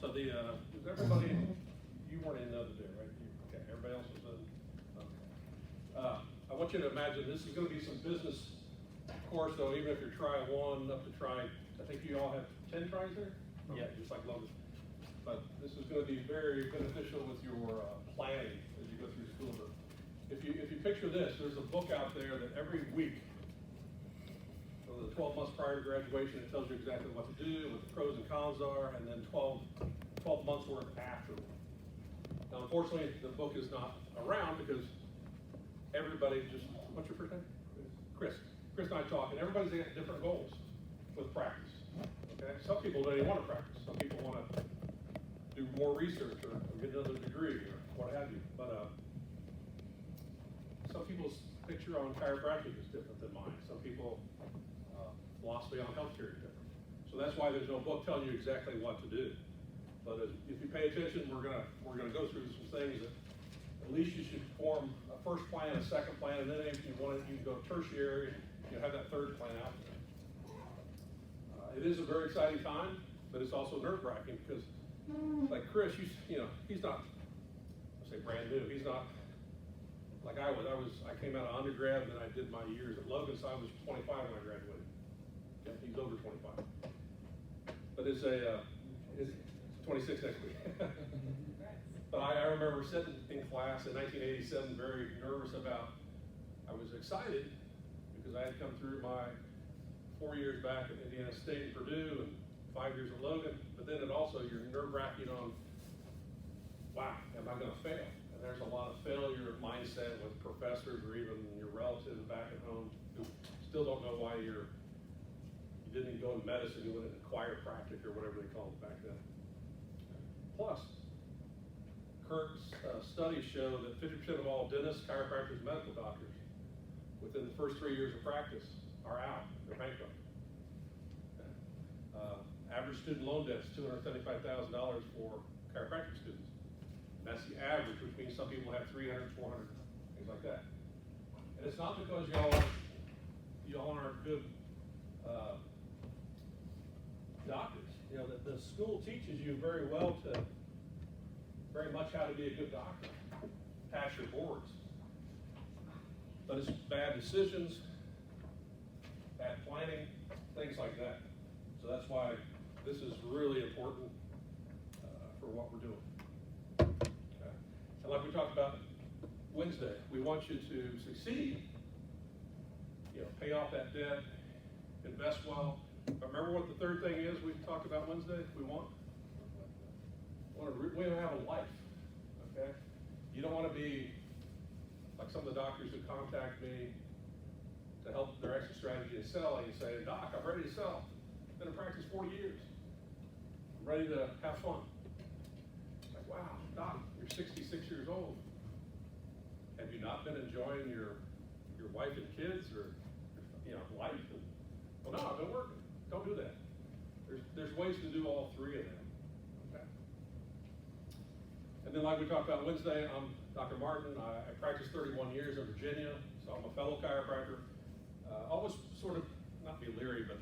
So is everybody, you weren't in the other day, right? Okay, everybody else was in? Okay. I want you to imagine this is gonna be some business course, though, even if you're try one up to try, I think you all have 10 tries there? Yeah. Okay, just like Logan. But this is gonna be very beneficial with your planning as you go through school. But if you picture this, there's a book out there that every week, for the 12 months prior to graduation, it tells you exactly what to do, what the pros and cons are, and then 12 months worth afterward. Now, unfortunately, the book is not around because everybody just, what's your first name? Chris. Chris and I talk, and everybody's got different goals with practice. Okay? Some people don't even want to practice. Some people want to do more research or get another degree or what have you. But some people's picture on chiropractic is different than mine. Some people philosophy on healthcare is different. So that's why there's no book telling you exactly what to do. But if you pay attention, we're gonna go through some things that at least you should form a first plan, a second plan, and then if you want it, you can go tertiary. You have that third plan out there. It is a very exciting time, but it's also nerve-wracking because, like Chris, he's not, I say brand new. He's not like I was. I came out of undergrad, and then I did my years at Logan, so I was 25 when I graduated. Yeah, he's over 25. But it's 26 next week. But I remember sitting in class in 1987, very nervous about. I was excited because I had come through my 4 years back at Indiana State and Purdue and 5 years at Logan, but then it also, you're nerve-wracking on, wow, am I gonna fail? And there's a lot of failure mindset with professors or even your relatives back at home who still don't know why you didn't go in medicine, you went into chiropractic or whatever they called it back then. Plus, current studies show that 50% of all dentists, chiropractors, medical doctors, within the first 3 years of practice, are out, they're bankrupt. Average student loan debt is $275,000 for chiropractic students. That's the average, which means some people have 300, 400, things like that. And it's not because y'all aren't good doctors. You know, the school teaches you very much how to be a good doctor, pass your boards. But it's bad decisions, bad planning, things like that. So that's why this is really important for what we're doing. Okay. And like we talked about Wednesday, we want you to succeed, pay off that debt, invest well. Remember what the third thing is we talked about Wednesday? We want to have a life, okay? You don't want to be like some of the doctors who contact me to help their exit strategy in selling and say, Doc, I'm ready to sell. Been in practice 40 years. I'm ready to have fun. Like, wow, Doc, you're 66 years old. Have you not been enjoying your wife and kids or life? Well, no, I've been working. Don't do that. There's ways to do all three of them. Okay. And then, like we talked about Wednesday, I'm Dr. Martin. I practiced 31 years in Virginia, so I'm a fellow chiropractor. Always sort of, not be leery, but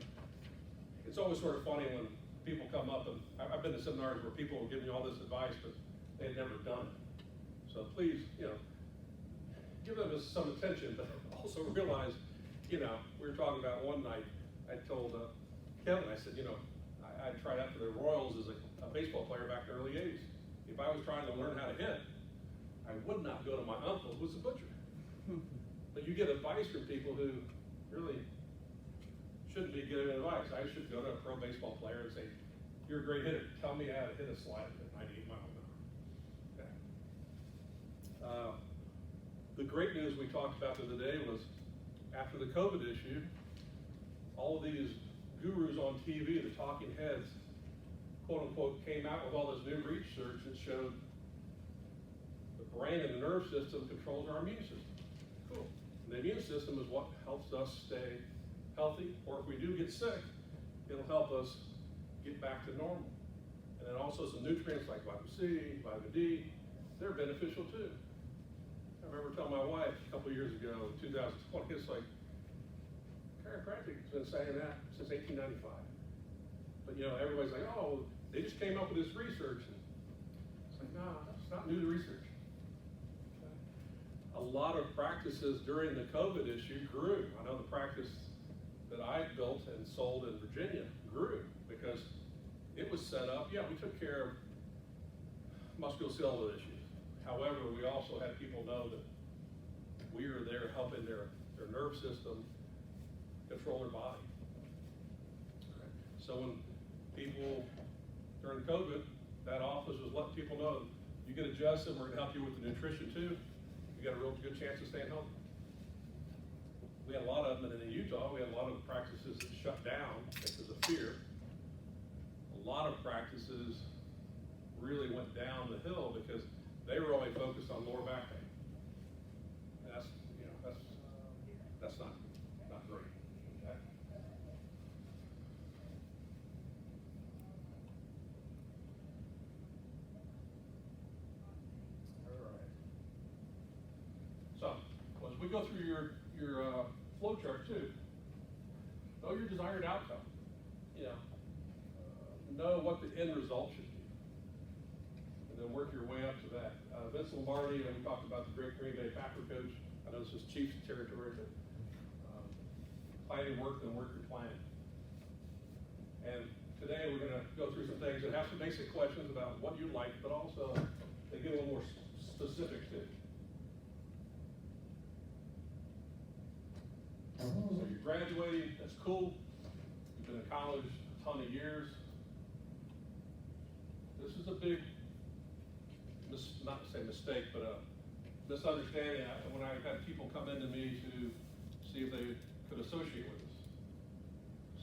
it's always sort of funny when people come up, and I've been to seminars where people will give me all this advice, but they had never done it. So please, give them some attention, but also realize, we were talking about one night, I told Kevin, I said, I tried out for the Royals as a baseball player back in the early 80s. If I was trying to learn how to hit, I would not go to my uncle who was a butcher. But you get advice from people who really shouldn't be giving advice. I should go to a pro baseball player and say, you're a great hitter. Tell me how to hit a slider at 98 miles an hour. Okay. The great news we talked about the other day was after the COVID issue, all of these gurus on TV, the talking heads, quote unquote, came out with all this new research that showed the brain and the nerve system controls our immune system. Cool. And the immune system is what helps us stay healthy, or if we do get sick, it'll help us get back to normal. And then also some nutrients like vitamin C, vitamin D, they're beneficial too. I remember telling my wife a couple years ago, 2020, it's like, chiropractic has been saying that since 1895. But you know, everybody's like, oh, they just came up with this research. And it's like, no, it's not new to research. Okay. A lot of practices during the COVID issue grew. I know the practice that I built and sold in Virginia grew because it was set up. Yeah, we took care of musculoskeletal issues. However, we also had people know that we were there helping their nerve system control their body. Okay. So when people, during COVID, that office was letting people know, you get adjusted, we're gonna help you with the nutrition too. You got a real good chance of staying healthy. We had a lot of them, and in Utah, we had a lot of practices that shut down because of fear. A lot of practices really went down the hill because they were only focused on lower back pain. And that's, you know, that's not great. Okay? All right. So, as we go through your flow chart too, know your desired outcome. You know what the end result should be, and then work your way up to that. Vince Lombardi, we talked about the great Green Bay Packer coach. I know this is Chiefs territory, but plan your work, then work your plan. And today we're going to go through some things that have some basic questions about what you like, but also they get a little more specific too. So you're graduating, that's cool. You've been in college a ton of years. This is a big, not to say mistake, but a misunderstanding. When I had people come into me to see if they could associate with us.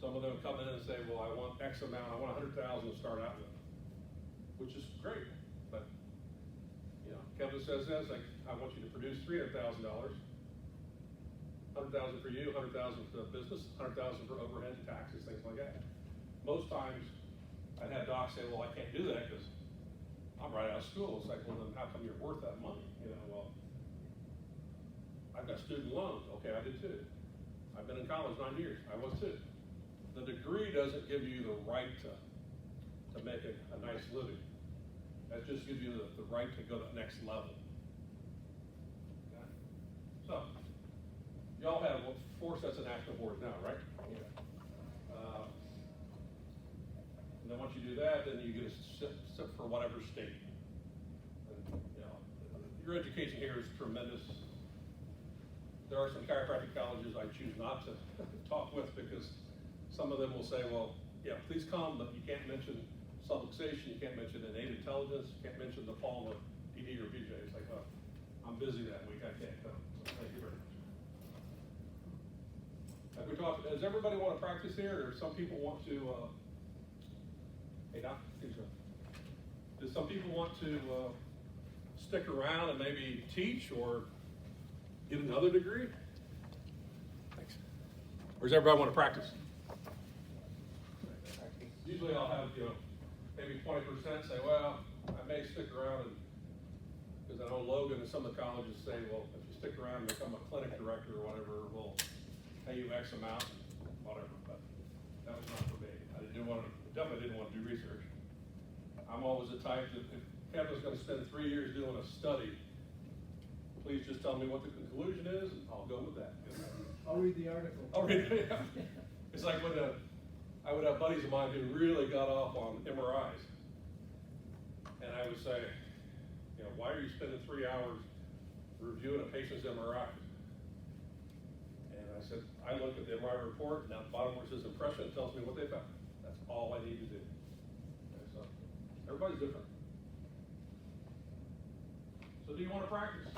Some of them come in and say, well, I want X amount, I want 100,000 to start out with, which is great. But, you know, Kevin says this, like, I want you to produce $300,000. 100,000 for you, 100,000 for the business, 100,000 for overhead, taxes, things like that. Most times, I'd have docs say, well, I can't do that because I'm right out of school. It's like, well, then how come you're worth that money? You know, well, I've got student loans. Okay, I did too. I've been in college 9 years. I was too. The degree doesn't give you the right to make a nice living. That just gives you the right to go to the next level. Okay? So, y'all have 4 sets of national boards now, right? Yeah. And then once you do that, then you get a SIP for whatever state. And, you know, your education here is tremendous. There are some chiropractic colleges I choose not to talk with because some of them will say, well, yeah, please come, but you can't mention subluxation, you can't mention innate intelligence, you can't mention the palm of PD or BJ. It's like, oh, I'm busy that week, I can't come. So thank you very much. Have we talked, does everybody want to practice here, or some people want to, hey Doc, do some people want to stick around and maybe teach or get another degree? Thanks. Or does everybody want to practice? Usually I'll have, you know, maybe 20% say, well, I may stick around, because I know Logan and some of the colleges say, well, if you stick around and become a clinic director or whatever, we'll pay you X amount, whatever. But that was not for me. Definitely didn't want to do research. I'm always the type that if Kevin's going to spend 3 years doing a study, please just tell me what the conclusion is, and I'll go with that. I'll read the article. I'll read it, yeah. It's like when I would have buddies of mine who really got off on MRIs. And I would say, you know, why are you spending 3 hours reviewing a patient's MRI? And I said, I look at the MRI report, and down the bottom where it says impression, it tells me what they found. That's all I need to do. Okay, so everybody's different. So do you want to practice?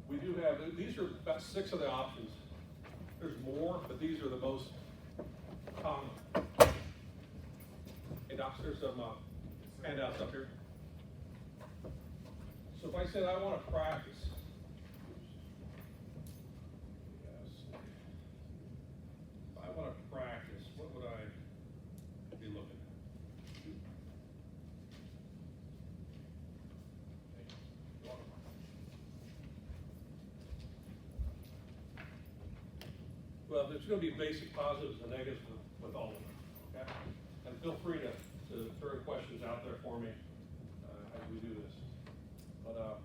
We do have, these are about 6 of the options. There's more, but these are the most common. Hey docs, there's some handouts up here. So if I said I want to practice, if I want to practice, what would I be looking at? Well, there's going to be basic positives and negatives with all of them, okay? feel free to throw questions out there for me as we do this. But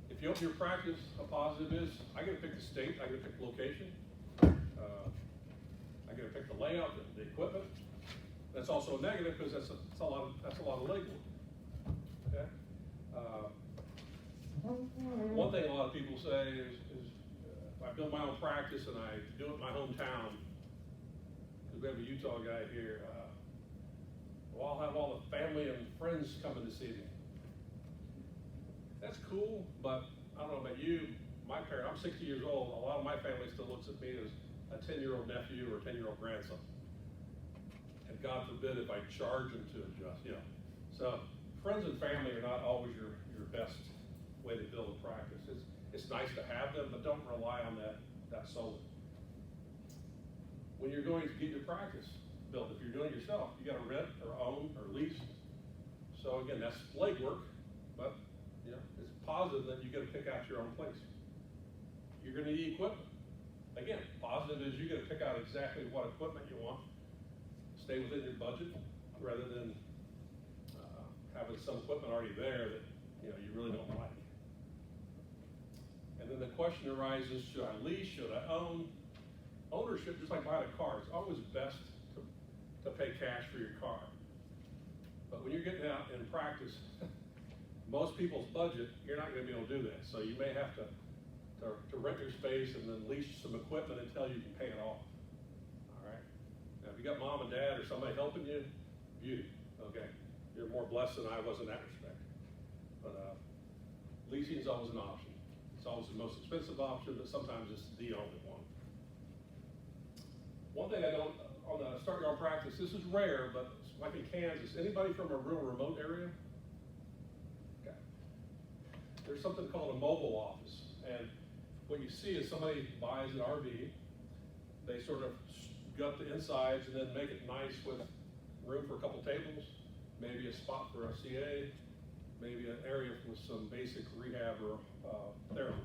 if you open your practice, a positive is I get to pick the state, I get to pick location, I get to pick the layout, the equipment. That's also a negative because that's a lot of legwork. Okay. One thing a lot of people say is if I build my own practice and I do it in my hometown, because we have a Utah guy here, well, I'll have all the family and friends coming to see me. That's cool, but I don't know about you, I'm 60 years old, a lot of my family still looks at me as a 10-year-old nephew or 10-year-old grandson. And God forbid if I charge them to adjust, So friends and family are not always your best way to build a practice. It's nice to have them, but don't rely on that solely. When you're going to get your practice built, if you're doing it yourself, you got to rent or own or lease. So again, that's legwork, but it's positive that you got to pick out your own place. You're going to need equipment. Again, positive is you got to pick out exactly what equipment you want. Stay within your budget rather than having some equipment already there that you really don't like. And then the question arises: should I lease? Should I own? Ownership, just like buying a car, it's always best to pay cash for your car. But when you're getting out in practice, most people's budget, you're not going to be able to do that. So you may have to rent your space and then lease some equipment until you can pay it off. All right. Now, if you got mom and dad or somebody helping you, beauty. Okay. You're more blessed than I was in that respect. But leasing is always an option. It's always the most expensive option, but sometimes it's the only one. One thing I don't, on the start your own practice, this is rare, but like in Kansas, anybody from a real remote area? Okay. There's something called a mobile office. And what you see is somebody buys an RV, they sort of gut the insides and then make it nice with room for a couple tables, maybe a spot for a CA, maybe an area with some basic rehab or therapy.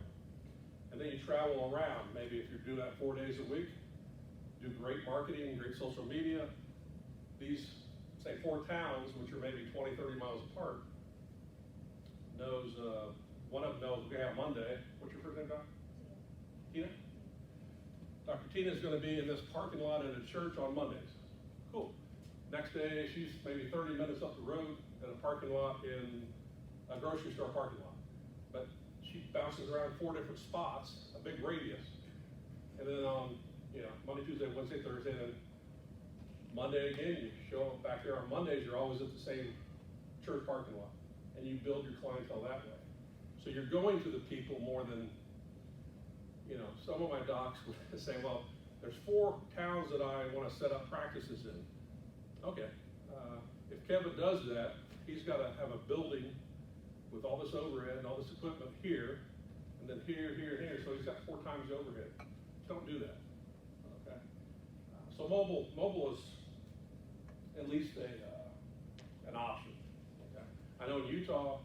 And then you travel around, maybe if you're doing that 4 days a week, do great marketing, great social media. These, say, 4 towns, which are maybe 20, 30 miles apart, one of them knows we're gonna have Monday. What's your first name, Doc? Tina? Dr. Tina is gonna be in this parking lot at a church on Mondays. Cool. Next day, she's maybe 30 minutes up the road at a parking lot in a grocery store parking lot. But she bounces around 4 different spots, a big radius. And then on Monday, Tuesday, Wednesday, Thursday, then Monday again, you show up back there on Mondays, you're always at the same church parking lot. And you build your clientele that way. So you're going to the people more than, some of my docs would say, well, there's 4 towns that I want to set up practices in. Okay, if Kevin does that, he's got to have a building with all this overhead and all this equipment here, and then here, so he's got 4 times the overhead. Don't do that. So mobile is at least an option. Okay? I know in Utah,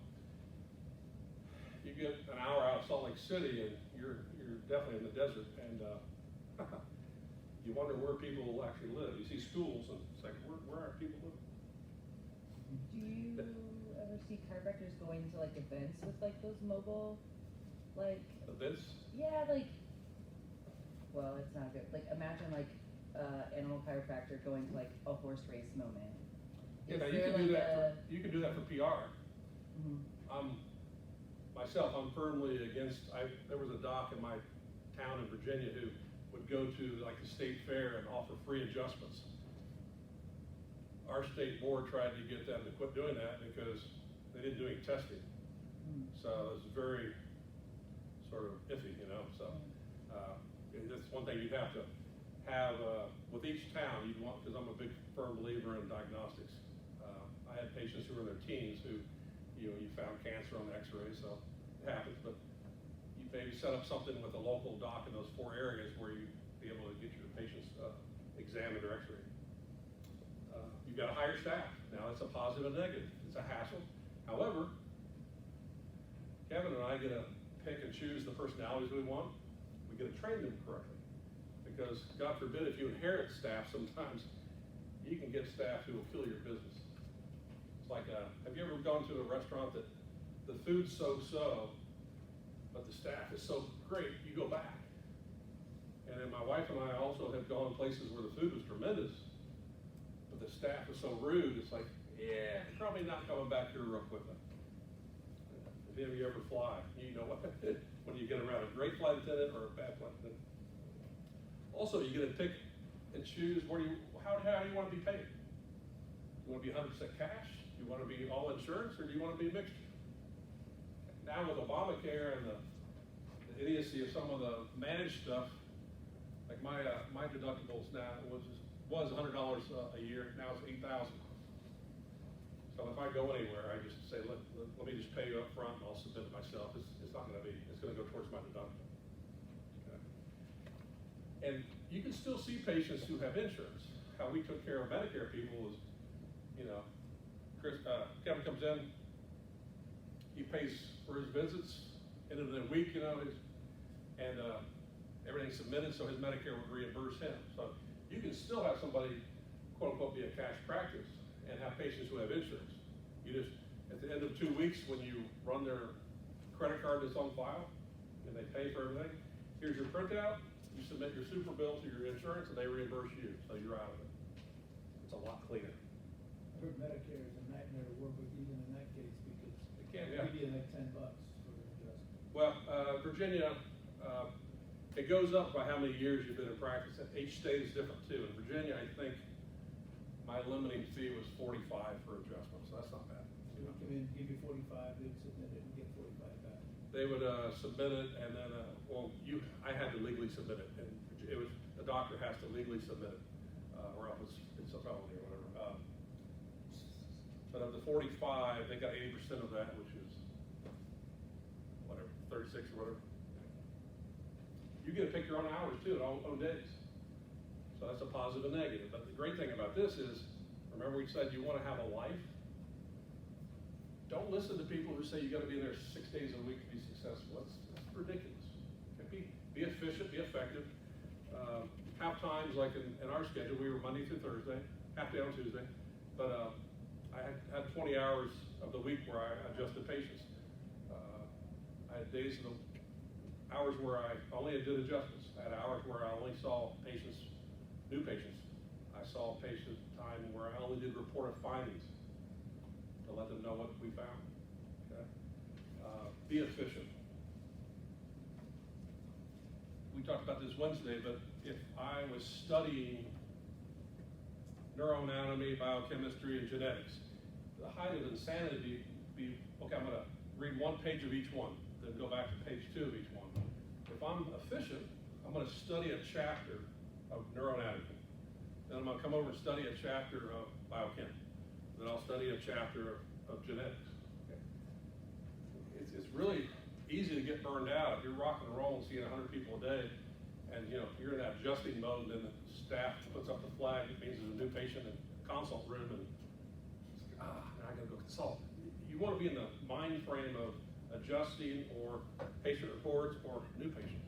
you get an hour out of Salt Lake City and you're definitely in the desert, and you wonder where people will actually live. You see schools and it's like, where are people living? Do you ever see chiropractors going to like events with like those mobile, like events? Yeah, well, it's not good. Like imagine like animal chiropractor going to like a horse race moment. Yeah, now you can do that. You can do that for PR. Mm-hmm. Myself, I'm firmly against. There was a doc in my town in Virginia who would go to like the state fair and offer free adjustments. Our state board tried to get them to quit doing that because they didn't do any testing. Mm-hmm. So it was very sort of iffy, So that's one thing you'd have to have with each town. You'd want, because I'm a big firm believer in diagnostics. I had patients who were in their teens who, you found cancer on the X-ray, so it happens. But you maybe set up something with a local doc in those 4 areas where you'd be able to get your patients examined or X-rayed. You've got to hire staff. Now that's a positive and negative. It's a hassle. However, Kevin and I get to pick and choose the personalities we want. We get to train them correctly. Because God forbid if you inherit staff sometimes, you can get staff who will kill your business. It's like, have you ever gone to a restaurant that the food's so-so, but the staff is so great, you go back? And then my wife and I also have gone places where the food was tremendous, but the staff was so rude, it's like, yeah, probably not coming back here real quickly. If any of you ever fly, you know what, when you get around a great flight attendant or a bad flight attendant. Also, you get to pick and choose how do you want to be paid? You want to be 100% cash? Do you want to be all insurance, or do you want to be a mixture? Now with Obamacare and the idiocy of some of the managed stuff, like my deductibles now was $100 a year, now it's $8,000. So if I go anywhere, I just say, let me just pay you up front and I'll submit it myself. It's not going to be, it's going to go towards my deductible. Okay. And you can still see patients who have insurance. How we took care of Medicare people is, Kevin comes in, he pays for his visits, end of the week, and everything's submitted, so his Medicare would reimburse him. So you can still have somebody, quote unquote, be a cash practice and have patients who have insurance. You just, at the end of 2 weeks, when you run their credit card that's on file, and they pay for everything, here's your printout, you submit your super bill to your insurance, and they reimburse you, so you're out of it. It's a lot cleaner. I heard Medicare is a nightmare to work with even in that case because It can, they yeah. give you like $10 for an adjustment. Well, Virginia, it goes up by how many years you've been in practice. Each state is different too. In Virginia, I think my limiting fee was $45 for adjustment, so that's not bad. So they come in, give you 45, they'd submit it and get 45 back. They would submit it, and then, I had to legally submit it, and it was, the doctor has to legally submit it, or else it's a felony or whatever. But of the 45, they got 80% of that, which is, whatever, 36 or whatever. You get to pick your own hours too, and own days. So that's a positive and negative. But the great thing about this is, remember we said you want to have a life? Don't listen to people who say you got to be there 6 days a week to be successful. That's ridiculous. Okay, be efficient, be effective. Half times, like in our schedule, we were Monday through Thursday, half day on Tuesday. But I had 20 hours of the week where I adjusted patients. I had days of the hours where I only did adjustments. I had hours where I only saw patients, new patients. I saw patient time where I only did reported findings to let them know what we found. Okay? Be efficient. We talked about this Wednesday, but if I was studying neuroanatomy, biochemistry, and genetics, the height of insanity would be, okay, I'm going to read 1 page of each one, then go back to page 2 of each one. If I'm efficient, I'm going to study a chapter of neuroanatomy. Then I'm going to come over and study a chapter of biochem. Then I'll study a chapter of genetics. Okay. It's really easy to get burned out if you're rocking and rolling, seeing 100 people a day, and you're in that adjusting mode, and then the staff puts up the flag. It means there's a new patient in the consult room, and now I got to go consult. You want to be in the mind frame of adjusting or patient reports or new patient.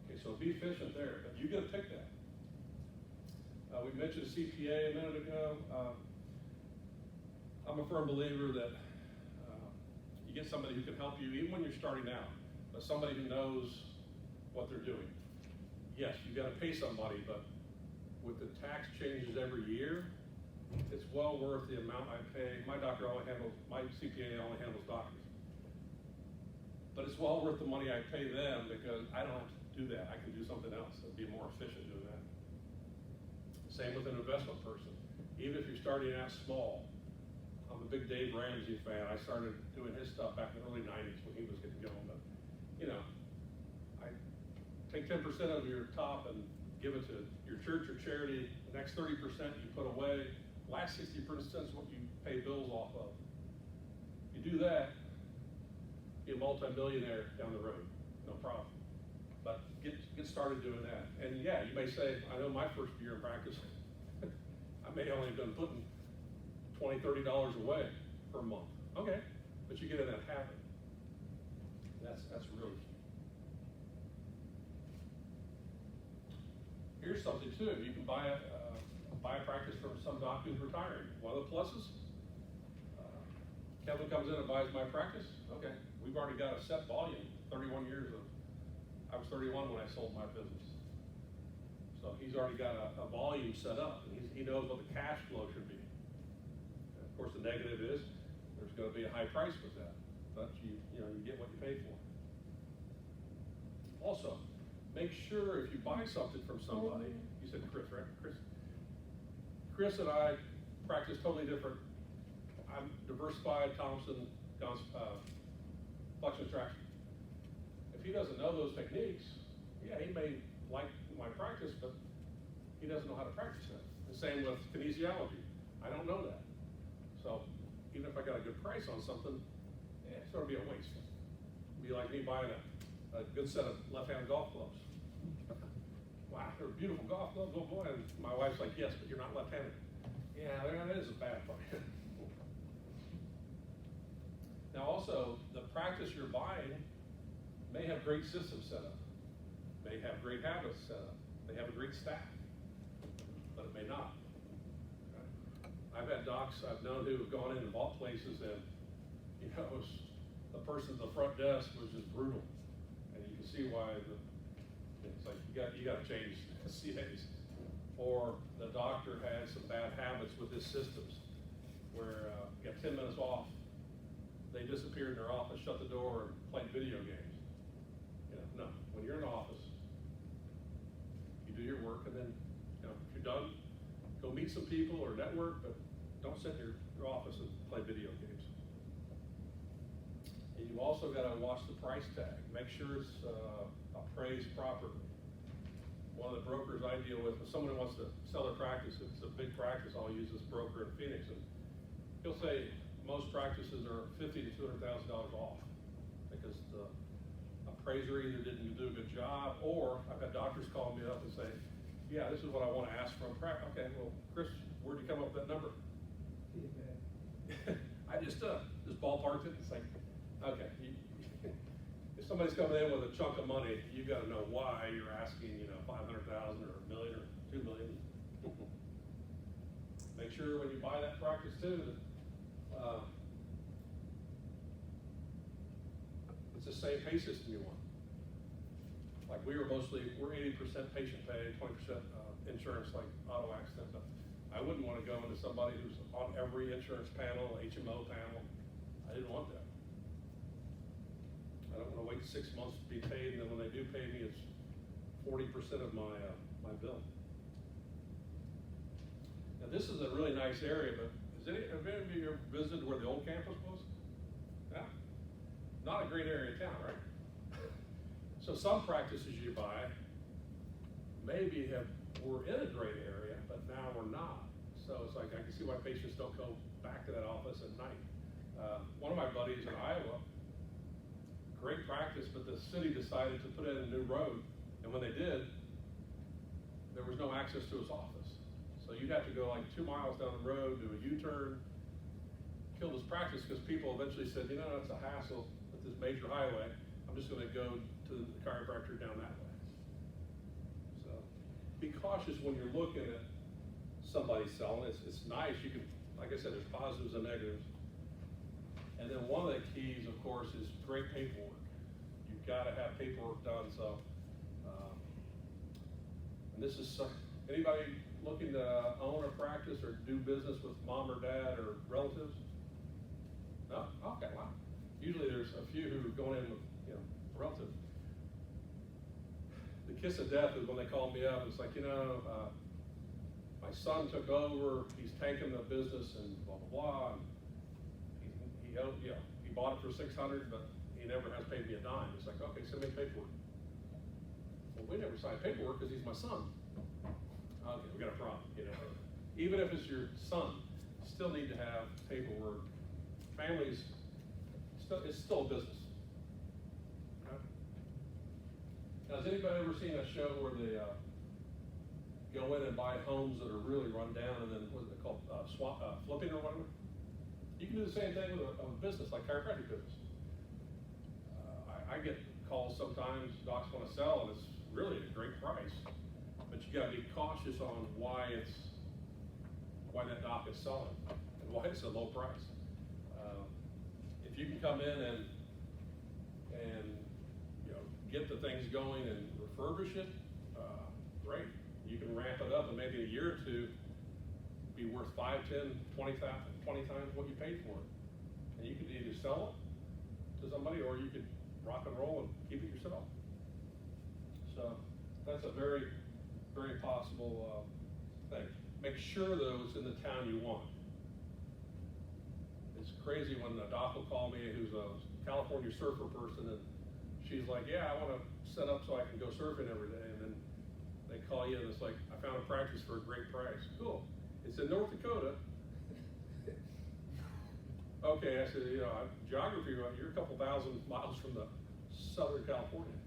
Okay, so be efficient there, but you got to pick that. We mentioned CPA a minute ago. I'm a firm believer that you get somebody who can help you even when you're starting out, but somebody who knows what they're doing. Yes, you got to pay somebody, but with the tax changes every year, it's well worth the amount I pay. My CPA only handles doctors. But it's well worth the money I pay them because I don't have to do that. I can do something else and be more efficient doing that. Same with an investment person. Even if you're starting out small, I'm a big Dave Ramsey fan. I started doing his stuff back in the early 90s when he was getting going. But, I take 10% of your top and give it to your church or charity. The next 30% you put away. Last 60% is what you pay bills off of. You do that, be a multi-millionaire down the road, no problem. But get started doing that. And yeah, you may say, I know my first year in practice, I may only have been putting $20, $30 away per month. Okay, but you get in that habit. That's really key. Here's something too. You can buy buy a practice from some doc who's retiring. One of the pluses, Kevin comes in and buys my practice. Okay, we've already got a set volume, 31 years of, I was 31 when I sold my business. So he's already got a volume set up, and he knows what the cash flow should be. And of course, the negative is there's going to be a high price with that, but you get what you pay for. Also, make sure if you buy something from somebody, you said Chris, right? Chris and I practice totally different. I'm diversified, Thompson, flexion traction. If he doesn't know those techniques, yeah, he may like my practice, but he doesn't know how to practice it. The same with kinesiology. I don't know that. So even if I got a good price on something, it's going to be a waste. It'd be like me buying a good set of left-hand golf clubs. Wow, they're beautiful golf clubs, oh boy. And my wife's like, yes, but you're not left-handed. Yeah, that is a bad part. Now also, the practice you're buying may have great systems set up, may have great habits set up, may have a great staff, but it may not. Okay. I've had docs I've known who have gone in and bought places, and the person at the front desk was just brutal, and you can see why it's like you got to change CAs. Or the doctor had some bad habits with his systems, where you got 10 minutes off. They disappeared in their office, shut the door, and played video games. No. When you're in the office, you do your work, and then, if you're done, go meet some people or network, but don't sit in your office and play video games. And you've also got to watch the price tag. Make sure it's appraised properly. One of the brokers I deal with, if someone wants to sell their practice, if it's a big practice, I'll use this broker in Phoenix, and he'll say, most practices are $50,000 to $200,000 off because the appraiser either didn't do a good job, or I've had doctors call me up and say, yeah, this is what I want to ask from practice. Okay, well, Chris, where'd you come up with that number? I just ballparked it. It's like, okay, if somebody's coming in with a chunk of money, you got to know why you're asking, 500,000 or $1 million or $2 million. Make sure when you buy that practice too, that it's the same pay system you want. Like we're 80% patient pay, 20% insurance, like auto accident stuff. I wouldn't want to go into somebody who's on every insurance panel, HMO panel. I didn't want that. I don't want to wait 6 months to be paid, and then when they do pay me, it's 40% of my bill. Now this is a really nice area, but have any of you ever visited where the old campus was? Yeah. Not a great area of town, right? So some practices you buy maybe were in a great area, but now we're not. So it's like I can see why patients don't go back to that office at night. One of my buddies in Iowa, great practice, but the city decided to put in a new road, and when they did, there was no access to his office. So you'd have to go like 2 miles down the road, do a U-turn, kill this practice, because people eventually said, it's a hassle with this major highway. I'm just going to go to the chiropractor down that way. So be cautious when you're looking at somebody selling. It's nice. You can, like I said, there's positives and negatives. And then one of the keys, of course, is great paperwork. You've got to have paperwork done. So, and this is anybody looking to own a practice or do business with mom or dad or relatives? No? Okay, wow. Usually there's a few who are going in with, relatives. The kiss of death is when they call me up. It's like, my son took over, he's taking the business and blah, blah, blah. And he bought it for $600, but he never has paid me a dime. It's like, okay, send me paperwork. Well, we never signed paperwork because he's my son. Okay, we got a problem, Even if it's your son, you still need to have paperwork. Families, it's still a business. Okay? Now, has anybody ever seen a show where they go in and buy homes that are really run down, and then what is it called, flipping or whatever? You can do the same thing with a business like chiropractic business. I get calls sometimes, docs want to sell, and it's really a great price. But you got to be cautious on why it's why that doc is selling and why it's a low price. If you can come in and you know, get the things going and refurbish it, great. You can ramp it up and maybe a year or two be worth 5, 10, 20 times what you paid for it. And you could either sell it to somebody or you could rock and roll and keep it yourself. So that's a very, very possible thing. Make sure though it's in the town you want. It's crazy when a doc will call me who's a California surfer person and she's like, yeah, I want to set up so I can go surfing every day. And then they call you and it's like, I found a practice for a great price. Cool. It's in North Dakota. Okay, I said, you know, geography, you're a couple thousand miles from the Southern California.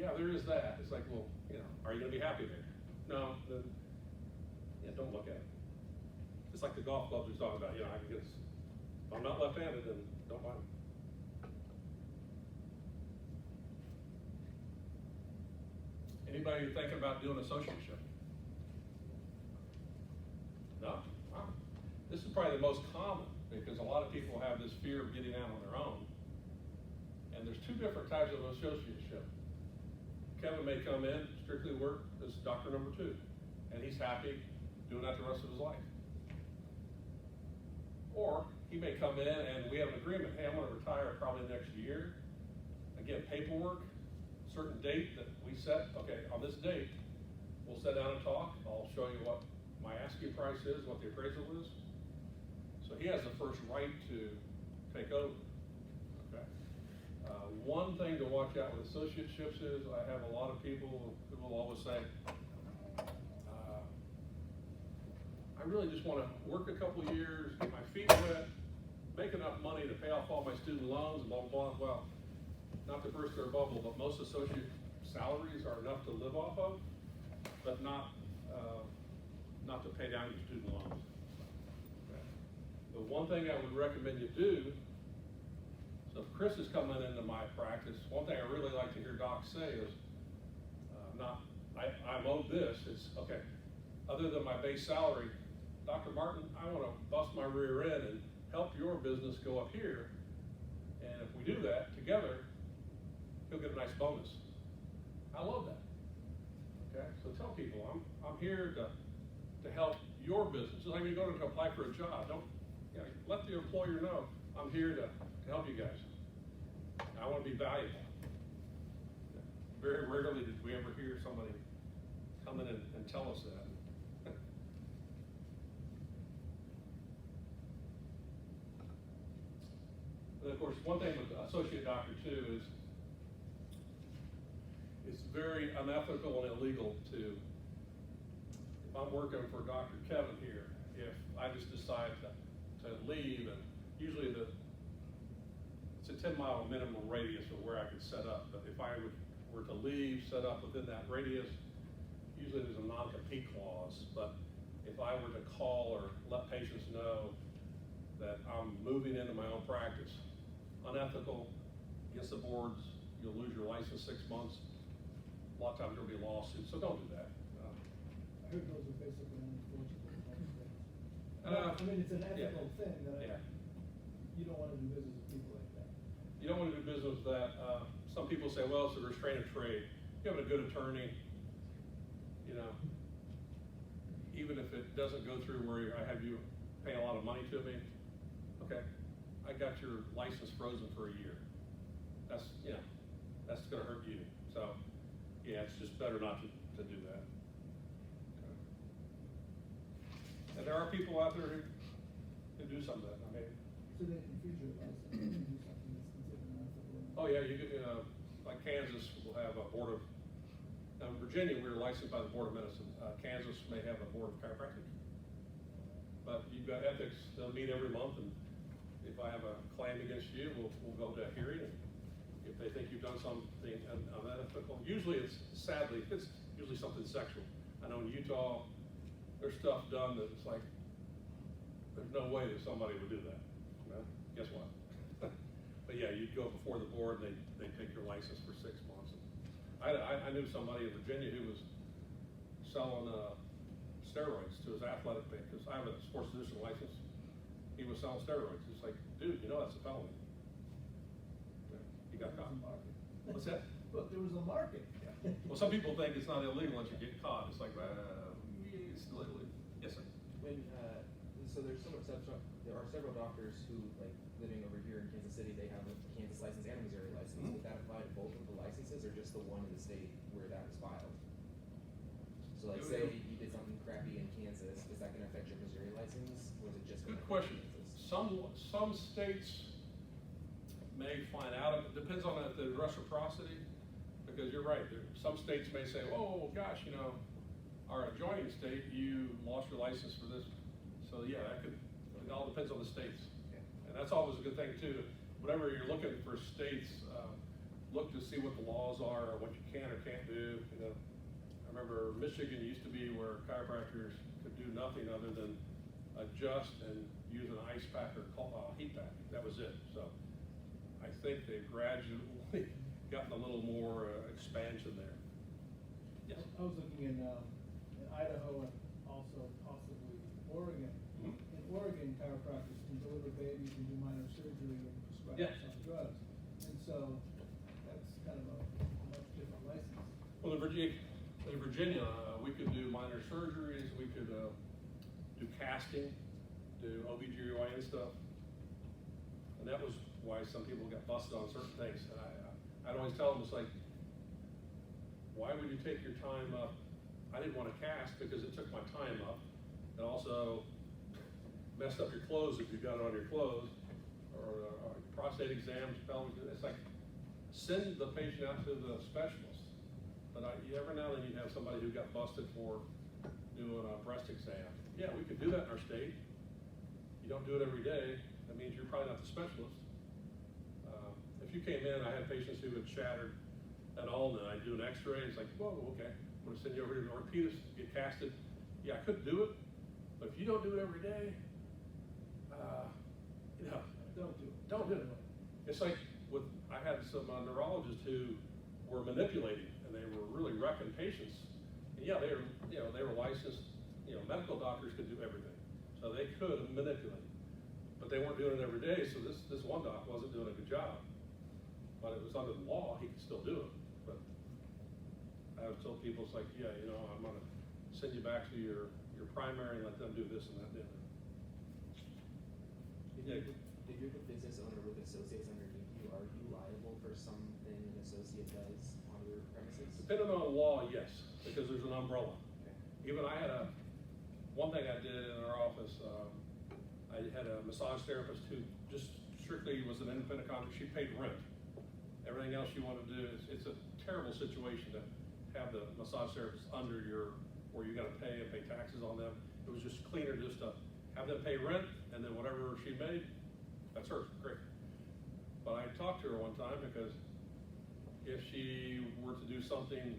Yeah, there is that. It's like, well, you know, are you going to be happy there? No, then, yeah, don't look at it. It's like the golf clubs we talking about, you know, I can get, if I'm not left-handed, then don't buy them. Anybody thinking about doing associateship? No? Wow. This is probably the most common because a lot of people have this fear of getting out on their own. And there's two different types of associateship. Kevin may come in, strictly work as doctor number 2, and he's happy doing that the rest of his life. Or he may come in and we have an agreement, hey, I'm gonna retire probably next year. Again, paperwork, certain date that we set, okay, on this date, we'll sit down and talk. I'll show you what my asking price is, what the appraisal is. So he has the first right to take over, okay? One thing to watch out with associateships is I have a lot of people who will always say, I really just want to work a couple of years, get my feet wet, make enough money to pay off all my student loans, blah, blah, blah. Well, not to burst their bubble, but most associate salaries are enough to live off of, but not to pay down your student loans. Okay. The one thing I would recommend you do, so if Chris is coming into my practice, one thing I really like to hear docs say is, I'm owed this, it's, okay, other than my base salary, Dr. Martin, I want to bust my rear end and help your business go up here, and if we do that together, he'll get a nice bonus. I love that. Okay, so tell people I'm here to help your business. Just like when you go to apply for a job, don't, you know, let the employer know I'm here to help you guys. I want to be valuable. Very rarely did we ever hear somebody come in and tell us that. And of course, one thing with the associate doctor too is it's very unethical and illegal to, if I'm working for Dr. Kevin here, if I just decide to leave, and usually it's a 10-mile minimum radius of where I could set up, but if I were to leave, set up within that radius, usually there's a non-compete clause, but if I were to call or let patients know that I'm moving into my own practice, unethical, against the boards, you'll lose your license 6 months. A lot of times there'll be lawsuits, so don't do that. I heard those are basically unenforceable. I mean, it's an ethical thing that you don't want to do business with people like that. You don't want to do business with that. Some people say, well, it's a restraint of trade. You have a good attorney, you know, even if it doesn't go through where I have you pay a lot of money to me, okay, I got your license frozen for a year. That's, you know, that's gonna hurt you. So, yeah, it's just better not to do that. Okay. And there are people out there who do some of that. I mean, So they can feature a license and do something that's considered unethical. oh yeah, you could, like Kansas will have a board of, in Virginia, we're licensed by the Board of Medicine. Kansas may have a board of chiropractic. But you've got ethics, they'll meet every month, and if I have a claim against you, we'll go to a hearing. And if they think you've done something unethical, usually it's usually something sexual. I know in Utah, there's stuff done that it's like, there's no way that somebody would do that. Well, guess what? But yeah, you'd go before the board, and they take your license for 6 months. I knew somebody in Virginia who was selling steroids to his athletic pay, because I have a sports physician license. He was selling steroids. It's like, dude, you know that's a felony. Yeah, he got caught. What's that? Look, there was a market. Well, some people think it's not illegal once you get caught. It's like, it's still illegal. Yes, sir. When so there are several doctors who, like, living over here in Kansas City, they have a Kansas license and a Missouri license. Mm-hmm. Would that apply to both of the licenses, or just the one in the state where that was filed? So, like, say you did something crappy in Kansas, is that going to affect your Missouri license, or is it just Good gonna question. affect Kansas? Some states may find out. It depends on the reciprocity, because you're right. Some states may say, "Oh gosh, you know, our adjoining state, you lost your license for this." So yeah, that could. It all depends on the states, and that's always a good thing too. Whenever you're looking for states, look to see what the laws are, or what you can or can't do. You know, I remember Michigan used to be where chiropractors could do nothing other than adjust and use an ice pack or heat pack. That was it. So I think they've gradually gotten a little more expansion there. Yes. I was looking in Idaho and also possibly Oregon. Mhm. In Oregon, chiropractors can deliver babies and do minor surgery and prescribe Yeah. some drugs. And so that's kind of a much different license. Well, in Virginia, we could do minor surgeries. We could do casting, do OB/GYN stuff, and that was why some people got busted on certain things. And I'd always tell them, it's like, why would you take your time up? I didn't want to cast because it took my time up. It also messed up your clothes if you got it on your clothes, or prostate exams, pelvic. It's like, send the patient out to the specialist. But every now and then you have somebody who got busted for doing a breast exam. Yeah, we could do that in our state. You don't do it every day. That means you're probably not the specialist. If you came in, I had patients who had shattered an ulna, and I'd do an x-ray, it's like, whoa, okay, I'm gonna send you over to the orthopedist, get casted. Yeah, I could do it, but if you don't do it every day, you know, Don't do it. don't do it. It's like I had some neurologists who were manipulating, and they were really wrecking patients. And yeah, they were licensed, medical doctors could do everything. So they could manipulate, but they weren't doing it every day, so this one doc wasn't doing a good job. But it was under the law, he could still do it. But I would tell people, it's like, yeah, I'm gonna send you back to your primary and let them do this and that and the other. If you're the business owner with associates underneath you, are you liable for something an associate does on your premises? Depending on the law, yes, because there's an umbrella. Okay. Even I had one thing I did in our office, I had a massage therapist who just strictly was an independent contractor. She paid rent. Everything else you want to do, it's a terrible situation to have the massage therapist under where you got to pay and pay taxes on them. It was just cleaner just to have them pay rent, and then whatever she made, that's hers, great. But I talked to her one time, because if she were to do something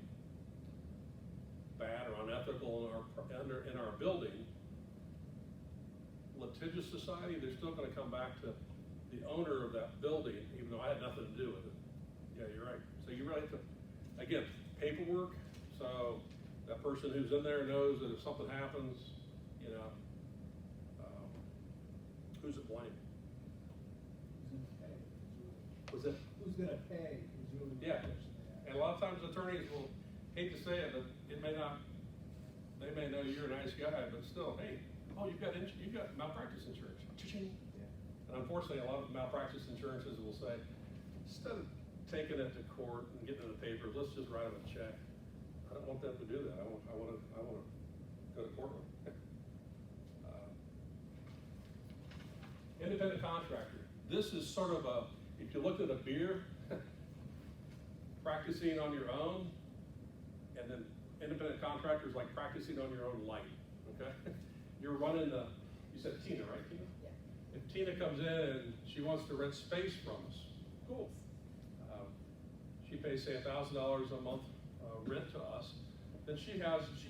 bad or unethical in our building, litigious society, they're still going to come back to the owner of that building, even though I had nothing to do with it. Yeah, you're right. So you really have to, again, paperwork. So that person who's in there knows that if something happens, who's to blame? Who's gonna pay? Was it? Who's gonna pay is really the Yeah. question they ask. And a lot of times attorneys will hate to say it, but they may know you're a nice guy, but still, hey, oh, you've got malpractice insurance. Cha-ching. Yeah. And unfortunately, a lot of malpractice insurances will say, instead of taking it to court and getting in the paper, let's just write them a check. I don't want them to do that. I want to go to court with them. Independent contractor. This is sort of if you looked at a beer, practicing on your own, and then independent contractor is like practicing on your own light, okay? You're running you said Tina, right, Tina? Yeah. If Tina comes in and she wants to rent space from us, cool. She pays, say, $1,000 a month rent to us. Then she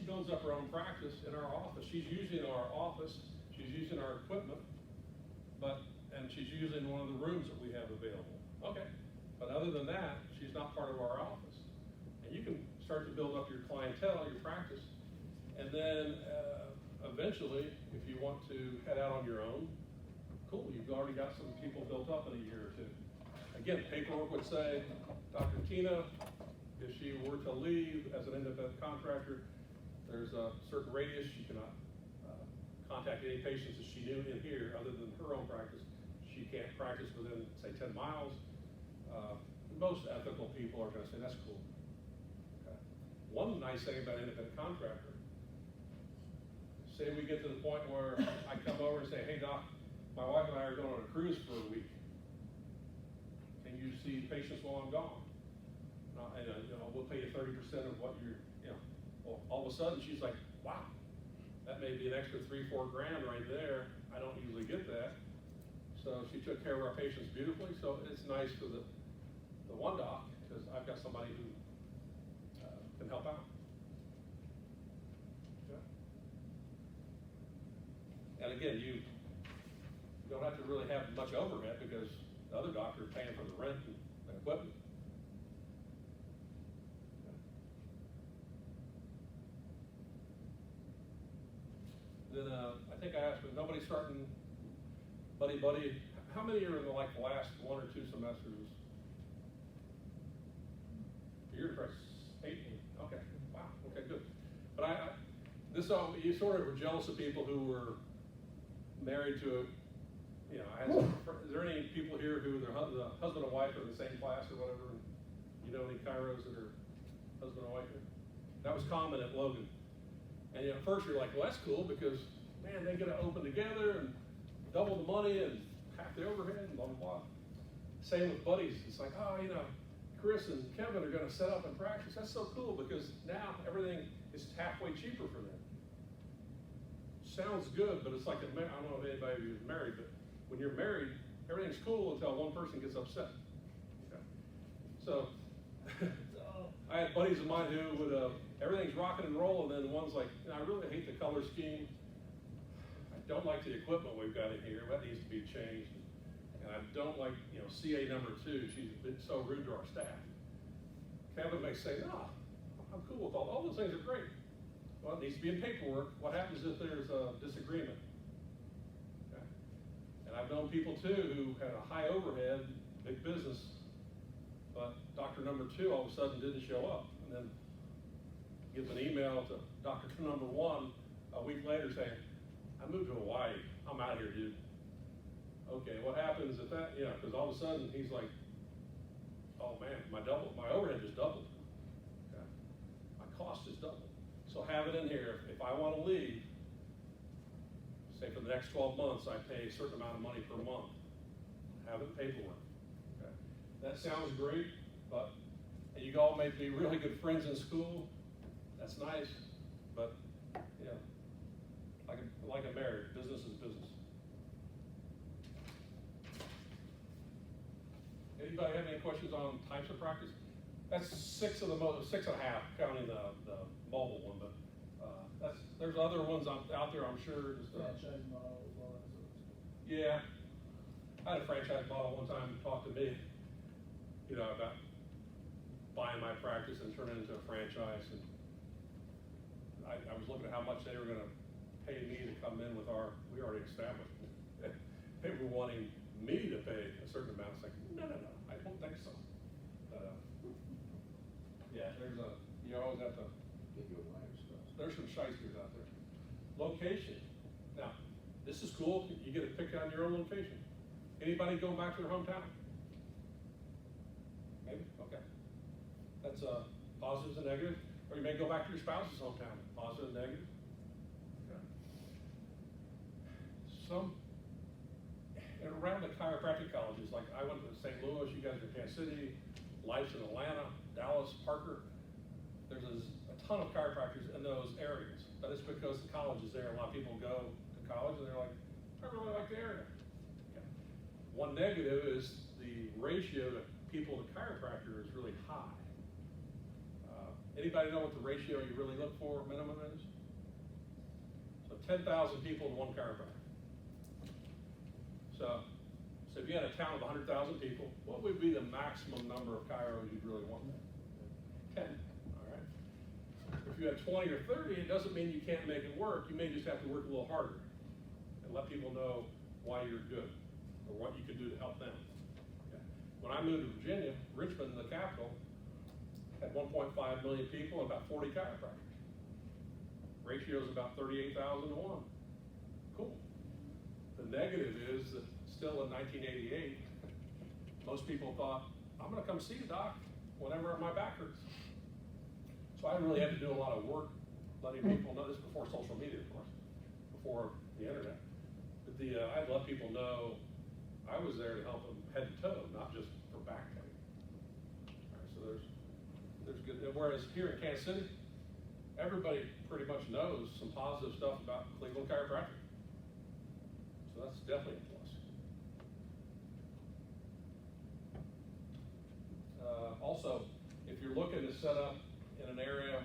builds up her own practice in our office. She's using our office, she's using our equipment, and she's using one of the rooms that we have available. Okay, but other than that, she's not part of our office. And you can start to build up your clientele, your practice, and then eventually, if you want to head out on your own, cool, you've already got some people built up in a year or two. Again, paperwork would say, Dr. Tina, if she were to leave as an independent contractor, there's a certain radius. She cannot contact any patients that she knew in here other than her own practice. She can't practice within, say, 10 miles. Most ethical people are going to say, that's cool. Okay. One nice thing about independent contractor, say we get to the point where I come over and say, hey doc, my wife and I are going on a cruise for a week. Can you see patients while I'm gone? And we'll pay you 30% of what you're, well, all of a sudden she's like, wow, that may be an extra $3-4 grand right there. I don't usually get that. So she took care of our patients beautifully. So it's nice for the one doc, because I've got somebody who can help out. Okay. And again, you don't have to really have much overhead because the other doctor is paying for the rent and the equipment. Then I think I asked, but nobody's starting buddy. How many are in the last 1 or 2 semesters? You're first 18. Okay. Wow. Okay. Good. But you sort of were jealous of people who were married to a. Is there any people here who the husband and wife are in the same class or whatever? And you know any chiros that are husband and wife? That was common at Logan. And at first you're like, well, that's cool because, man, they get to open together and double the money and half the overhead and blah, blah, blah. Same with buddies. It's like, oh, Chris and Kevin are going to set up and practice. That's so cool because now everything is halfway cheaper for them. Sounds good, but it's like, I don't know if anybody who's married, but when you're married, everything's cool until one person gets upset. Okay. So I had buddies of mine who would, everything's rocking and rolling, and then one's like, I really hate the color scheme. I don't like the equipment we've got in here. That needs to be changed. And I don't like, CA number 2. She's been so rude to our staff. Kevin may say, no, I'm cool with all those things are great. Well, it needs to be in paperwork. What happens if there's a disagreement? Okay. And I've known people too who had a high overhead, big business, but doctor number 2 all of a sudden didn't show up. And then gives an email to doctor number 1 a week later saying, I moved to Hawaii. I'm out here, dude. Okay, what happens if that, because all of a sudden he's like, oh man, my overhead just doubled. Okay. My cost just doubled. So have it in here. If I want to leave, say for the next 12 months, I pay a certain amount of money per month. Have it in paperwork. Okay. That sounds great, but and you all may be really good friends in school. That's nice, but like a marriage, business is business. Anybody have any questions on types of practice? That's 6 and a half, counting the mobile one, but there's other ones out there, I'm sure. Franchise model as well. Yeah, I had a franchise model one time talk to me, about buying my practice and turning it into a franchise, and I was looking at how much they were going to pay me to come in with we already established. They were wanting me to pay a certain amount. It's like, no, I don't think so. Yeah, you always have to, there's some shysters out there. Location. Now, this is cool. You get to pick on your own location. Anybody going back to their hometown? Maybe? Okay. That's positives and negatives. Or you may go back to your spouse's hometown. Positive and negative. Okay. And around the chiropractic colleges, like I went to St. Louis, you guys are in Kansas City, Life's in Atlanta, Dallas, Parker. There's a ton of chiropractors in those areas, but it's because the college is there. A lot of people go to college and they're like, I really like the area. Okay. One negative is the ratio to people to chiropractor is really high. Anybody know what the ratio you really look for minimum is? So 10,000 people to one chiropractor. So if you had a town of 100,000 people, what would be the maximum number of chiros you'd really want? 10. All right. If you have 20 or 30, it doesn't mean you can't make it work. You may just have to work a little harder and let people know why you're good or what you can do to help them. Okay. When I moved to Virginia, Richmond, the capital, had 1.5 million people and about 40 chiropractors. Ratio is about 38,000 to 1. Cool. The negative is that still in 1988, most people thought, I'm going to come see a doc whenever my back hurts. So I really had to do a lot of work letting people know, this before social media, of course, before the internet. But I'd let people know I was there to help them head to toe, not just for back pain. All right, so there's good, whereas here in Kansas City, everybody pretty much knows some positive stuff about Cleveland Chiropractic. So that's definitely a plus. Also, if you're looking to set up in an area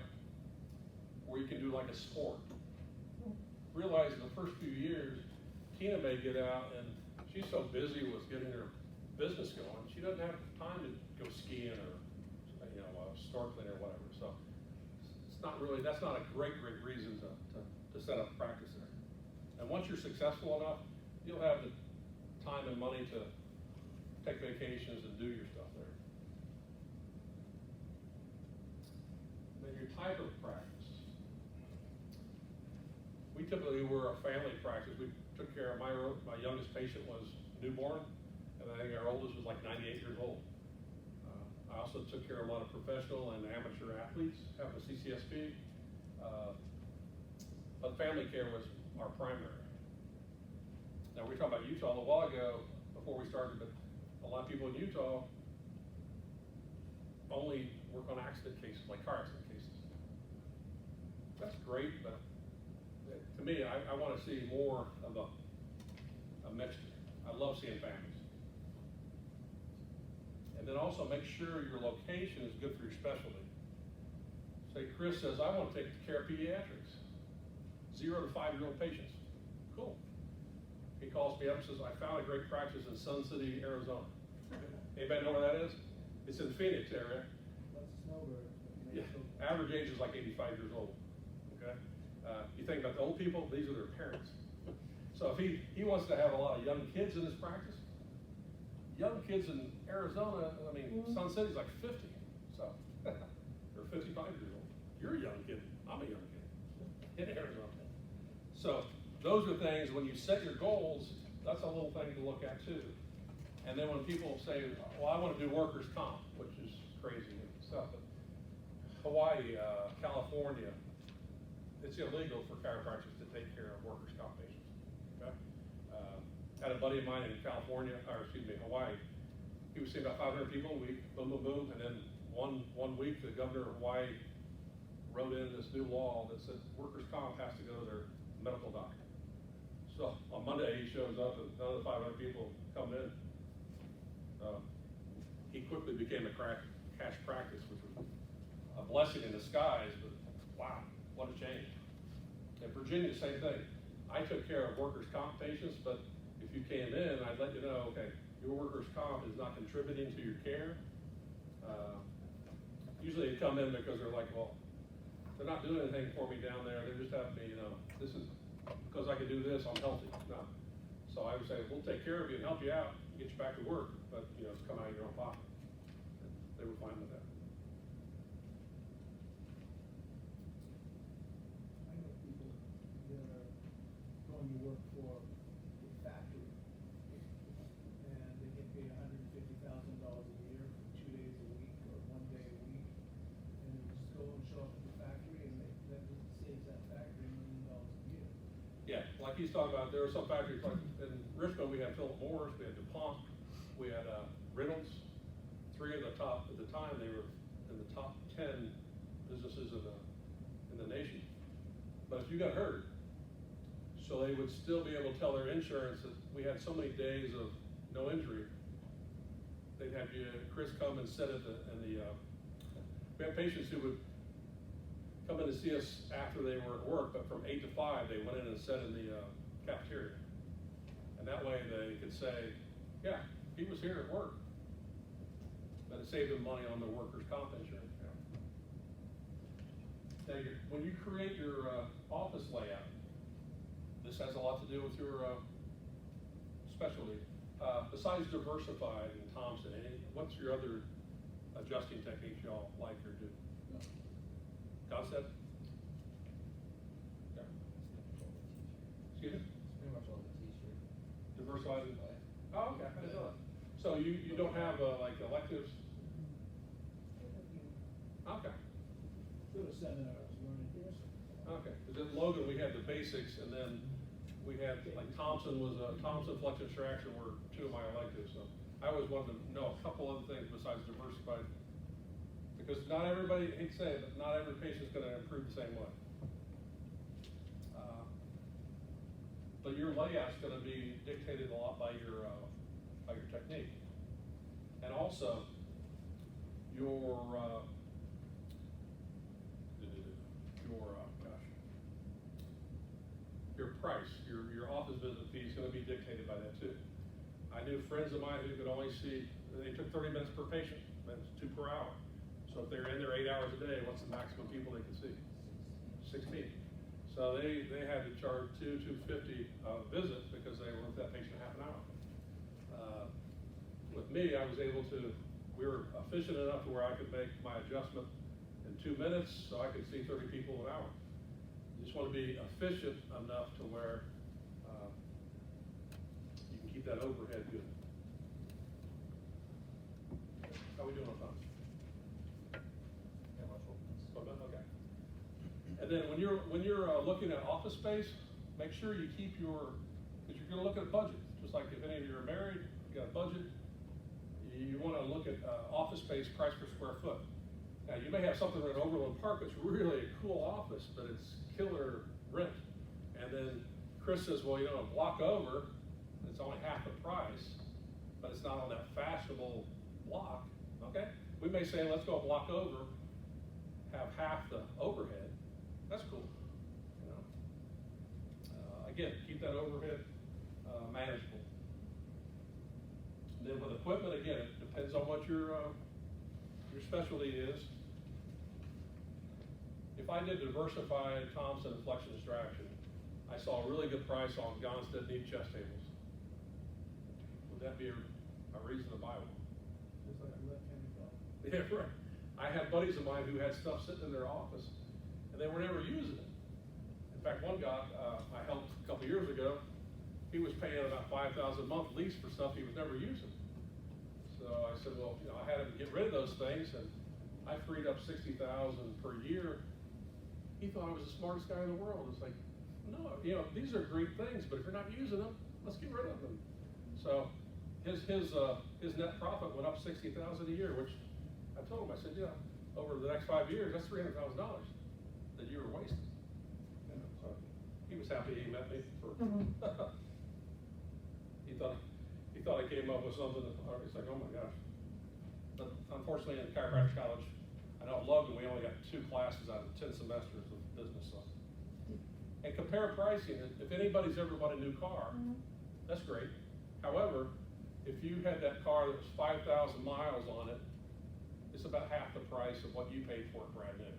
where you can do like a sport, realize in the first few years, Tina may get out and she's so busy with getting her business going, she doesn't have time to go skiing or snorkeling or whatever. So it's not really, that's not a great reason to set up practice there. And once you're successful enough, you'll have the time and money to take vacations and do your stuff there. Then your type of practice. We typically were a family practice. We took care of my youngest patient was newborn, and I think our oldest was like 98 years old. I also took care of a lot of professional and amateur athletes, having a CCSP, but family care was our primary. Now we were talking about Utah a while ago before we started, but a lot of people in Utah only work on accident cases, like car accident cases. That's great, but to me, I want to see more of a mixture. I love seeing families. And then also make sure your location is good for your specialty. Say Chris says, I want to take care of pediatrics, 0 to 5-year-old patients. Cool. He calls me up and says, I found a great practice in Sun City, Arizona. Anybody know where that is? It's in the Phoenix area. That's a snowbird. Yeah. Average age is like 85 years old. Okay. You think about the old people, these are their parents. So if he wants to have a lot of young kids in his practice, young kids in Arizona, I mean, Sun City's like 50, so, or 55 years old. You're a young kid, I'm a young kid in Arizona. So those are things, when you set your goals, that's a little thing to look at too. And then when people say, well, I want to do workers' comp, which is crazy stuff, but Hawaii, California, it's illegal for chiropractors to take care of workers' comp patients. Okay? Had a buddy of mine in California, or excuse me, Hawaii. He was seeing about 500 people a week, boom, boom, boom, and then one week the governor of Hawaii wrote in this new law that said workers' comp has to go to their medical doctor. So on Monday he shows up and another 500 people come in. He quickly became a cash practice, which was a blessing in disguise, but wow, what a change. In Virginia, same thing. I took care of workers' comp patients, but if you came in, I'd let you know, okay, your workers' comp is not contributing to your care. Usually they come in because they're like, well, they're not doing anything for me down there. They're just having me, this is because I can do this, I'm healthy. No. So I would say, we'll take care of you and help you out, get you back to work, but it's come out of your own pocket. They were fine with that. I know people that are going to work for a factory, and they get paid $150,000 a year for 2 days a week or 1 day a week, and they just go and show up at the factory, and that saves that factory $1 million a year. Yeah, like he's talking about, there were some factories, like in Richmond, we had Philip Morris, we had DuPont, we had Reynolds. 3 of the top, at the time, they were in the top 10 businesses in the nation. But if you got hurt, so they would still be able to tell their insurance that we had so many days of no injury. They'd have Chris come and sit we have patients who would come in to see us after they were at work, but from 8 to 5, they went in and sat in the cafeteria. And that way they could say, yeah, he was here at work. But it saved them money on their workers' comp insurance. Now, when you create your office layout, this has a lot to do with your specialty. Besides Diversified and Thompson, what's your other adjusting techniques y'all like or do? Concept? Yeah. Excuse me? It's pretty much all the t-shirt. Diversified? Oh, okay, I didn't know that. So you don't have like electives? Okay. Go to seminars, learn in person. Okay, because at Logan, we had the basics, and then we had, like Thompson flexion extraction were two of my electives, so I always wanted to know a couple other things besides Diversified. Because not everybody, I hate to say it, but not every patient's gonna improve the same way. But your layout's gonna be dictated a lot by your technique. And also, your price, your office visit fee is gonna be dictated by that too. I knew friends of mine who could only see, they took 30 minutes per patient, that's 2 per hour. So if they're in there 8 hours a day, what's the maximum people they can see? 16. So they had to charge $250 a visit because they were with that patient half an hour. With me, I was able to, we were efficient enough to where I could make my adjustment in 2 minutes, so I could see 30 people an hour. You just want to be efficient enough to where you can keep that overhead good. How we doing on time? Okay. And then when you're looking at office space, make sure you keep because you're going to look at a budget. Just like if any of you are married, you got a budget. You want to look at office space price per square foot. Now you may have something in Overland Park that's really a cool office, but it's killer rent. And then Chris says, well, a block over, it's only half the price, but it's not on that fashionable block. Okay, we may say, let's go a block over, have half the overhead. That's cool. Again, keep that overhead manageable. And then with equipment, again, it depends on what your specialty is. If I did Diversified, Thompson, and flexion extraction, I saw a really good price on Gonstead knee chest tables. Would that be a reason to buy one? Just like a left-handed golf. Yeah, right. I had buddies of mine who had stuff sitting in their office, and they were never using it. In fact, one guy I helped a couple years ago, he was paying about $5,000 a month lease for stuff he was never using. So I said, well, I had him get rid of those things, and I freed up $60,000 per year. He thought I was the smartest guy in the world. It's like, no, these are great things, but if you're not using them, let's get rid of them. So his net profit went up $60,000 a year, which I told him, I said, over the next 5 years, that's $300,000 that you were wasting. So he was happy he met me. He thought I came up with something that, it's like, oh my gosh. But unfortunately, in Chiropractic College, I know at Logan, we only got 2 classes out of 10 semesters of business. So. And compare pricing. If anybody's ever bought a new car, that's great. However, if you had that car that was 5,000 miles on it, it's about half the price of what you paid for it brand new.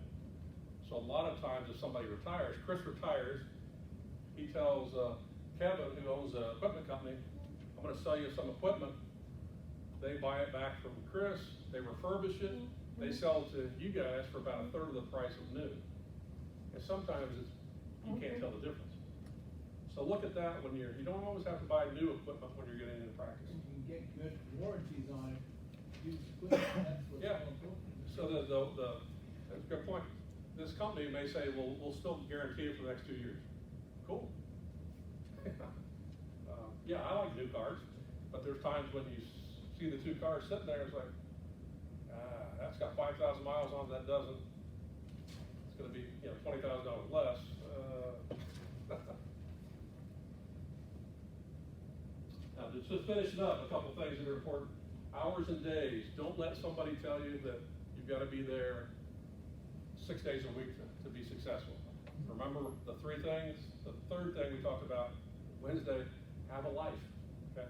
So a lot of times if somebody retires, Chris retires, he tells Kevin, who owns an equipment company, I'm going to sell you some equipment. They buy it back from Chris, they refurbish it, they sell it to you guys for about 1/3 of the price of new. And sometimes you can't tell the difference. So look at that when you don't always have to buy new equipment when you're getting into practice. You can get good warranties on it. Use equipment, that's what's Yeah. so important. So that's a good point. This company may say, well, we'll still guarantee it for the next 2 years. Cool. Yeah, I like new cars, but there's times when you see the 2 cars sitting there, it's like, that's got 5,000 miles on it, that doesn't. It's going to be $20,000 less. Now, just finishing up, a couple things that are important. Hours and days. Don't let somebody tell you that you've got to be there 6 days a week to be successful. Remember the 3 things? The 3rd thing we talked about Wednesday, have a life. Okay?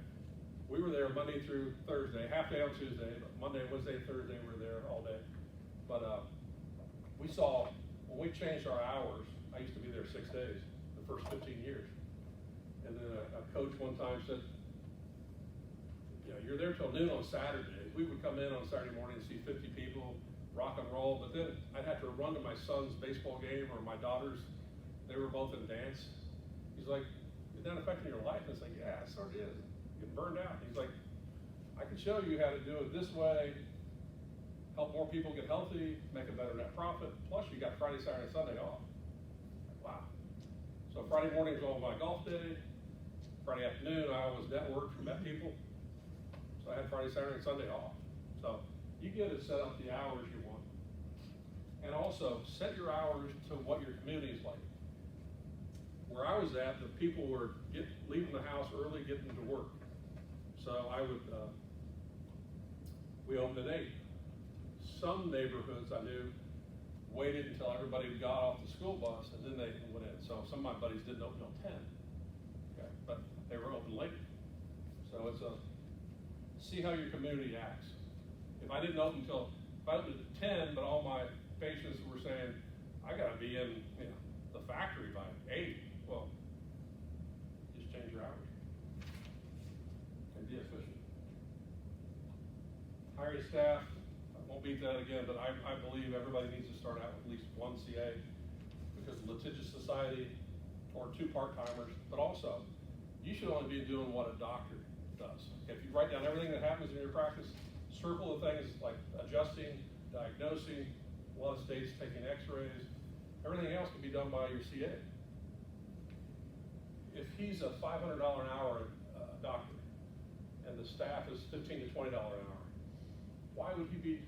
We were there Monday through Thursday, half day on Tuesday, but Monday, Wednesday, Thursday we were there all day. But we saw when we changed our hours, I used to be there 6 days, the first 15 years. And then a coach one time said, you know, you're there till noon on Saturday. We would come in on Saturday morning and see 50 people, rock and roll, but then I'd have to run to my son's baseball game or my daughter's, they were both in dance. He's like, is that affecting your life? And it's like, yeah, it sort of is. Getting burned out. He's like, I can show you how to do it this way, help more people get healthy, make a better net profit, plus you got Friday, Saturday, and Sunday off. Wow. So Friday morning was all my golf day. Friday afternoon, I always networked and met people. So I had Friday, Saturday, and Sunday off. So you get to set up the hours you want. And also, set your hours to what your community is like. Where I was at, the people were leaving the house early, getting to work. So I would, we opened at 8. Some neighborhoods I knew waited until everybody got off the school bus and then they went in. So some of my buddies didn't open till 10. Okay, but they were open late. So it's see how your community acts. If I didn't open if I opened at 10, but all my patients were saying, I gotta be in, you know, the factory by 8, well, just change your hours and be efficient. Hire your staff. I won't beat that again, but I believe everybody needs to start out with at least one CA because of litigious society or 2 part-timers, but also you should only be doing what a doctor does. If you write down everything that happens in your practice, circle the things like adjusting, diagnosing, a lot of states taking x-rays, everything else can be done by your CA. If he's a $500 an hour doctor and the staff is $15 to $20 an hour, why would he be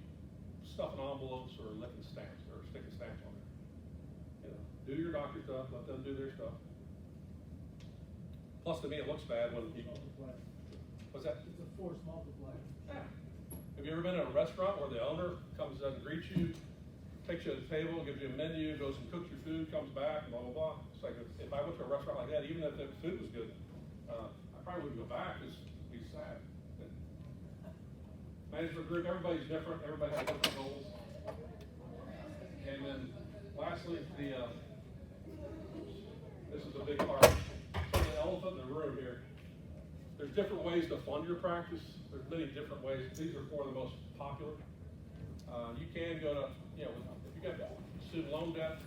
stuffing envelopes or licking stamps or sticking stamps on there? You know, do your doctor stuff, let them do their stuff. Plus, to me, it looks bad when people. What's that? It's a force multiplier. Yeah. Have you ever been in a restaurant where the owner comes and greets you, takes you to the table, gives you a menu, goes and cooks your food, comes back, blah, blah, blah? It's like if I went to a restaurant like that, even if the food was good, I probably wouldn't go back because it'd be sad. Management group, everybody's different, everybody has different goals. And then lastly, this is a big part. So the elephant in the room here. There's different ways to fund your practice. There's many different ways. These are 4 of the most popular. You can go to, you know, if you got student loan debt,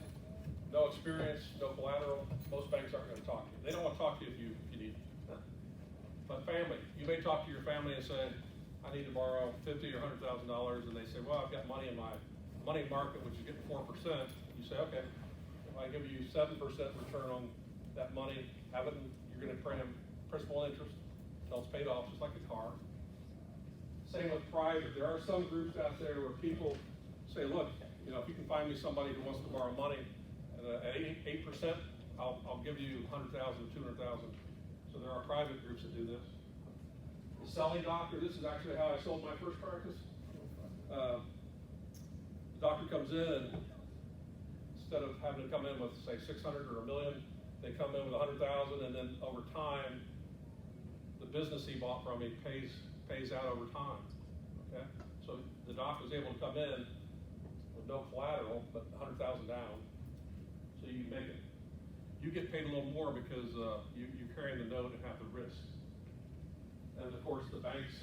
no experience, no collateral, most banks aren't going to talk to you. They don't want to talk to you if you need it. But family, you may talk to your family and say, I need to borrow $50,000 or $100,000, and they say, well, I've got money in my money market, which is getting 4%. You say, okay, if I give you 7% return on that money, have it, you're going to pay them principal and interest until it's paid off, just like a car. Same with private. There are some groups out there where people say, look, you know, if you can find me somebody who wants to borrow money at 8%, I'll give you 100,000, 200,000. So there are private groups that do this. The selling doctor, this is actually how I sold my first practice. The doctor comes in and instead of having to come in with say 600 or $1 million, they come in with 100,000, and then over time, the business he bought from me pays out over time. Okay, so the doctor was able to come in with no collateral but 100,000 down, so you make it. You get paid a little more because you're carrying the note and have the risk. And of course, the banks,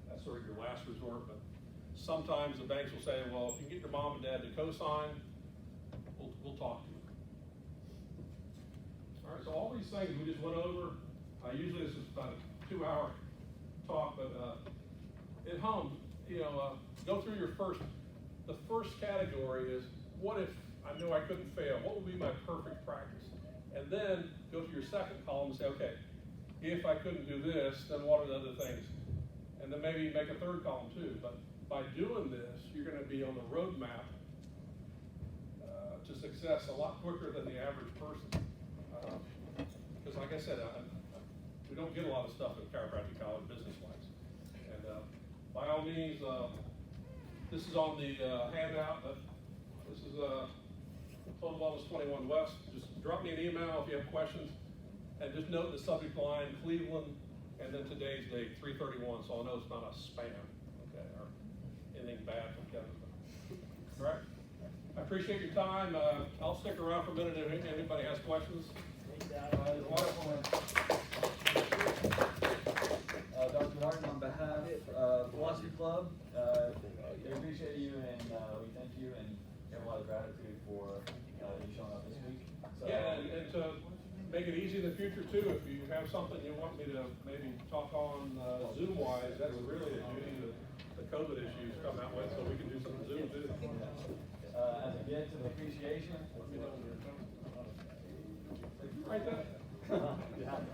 that's sort of your last resort, but sometimes the banks will say, well, if you can get your mom and dad to co-sign, we'll talk to you. All right, so all these things we just went over. Usually this is about a 2-hour talk, but at home, you know, go through the first category is, what if I knew I couldn't fail? What would be my perfect practice? And then go to your second column and say, okay, if I couldn't do this, then what are the other things? And then maybe make a third column too. But by doing this, you're going to be on the roadmap to success a lot quicker than the average person. Because like I said, we don't get a lot of stuff at Chiropractic College business-wise. And by all means, this is on the handout, but this is TotalWellness21 West. Just drop me an email if you have questions. And just note the subject line, Cleveland, and then today's date, 3/31, so I'll know it's not a spam, okay, or anything bad from Kevin. All right? I appreciate your time. I'll stick around for a minute if anybody has questions. There's a lot of Dr. Martin, on behalf of the Philosophy Club, we appreciate you and we thank you and have a lot of gratitude for you showing up this week. So, Yeah, and to make it easy in the future too, if you have something you want me to maybe talk on Zoom wise, that's really a beauty that the COVID issues come out with, so we can do some Zoom too. as a gift of appreciation, Let me know when you're done. Right there. yeah.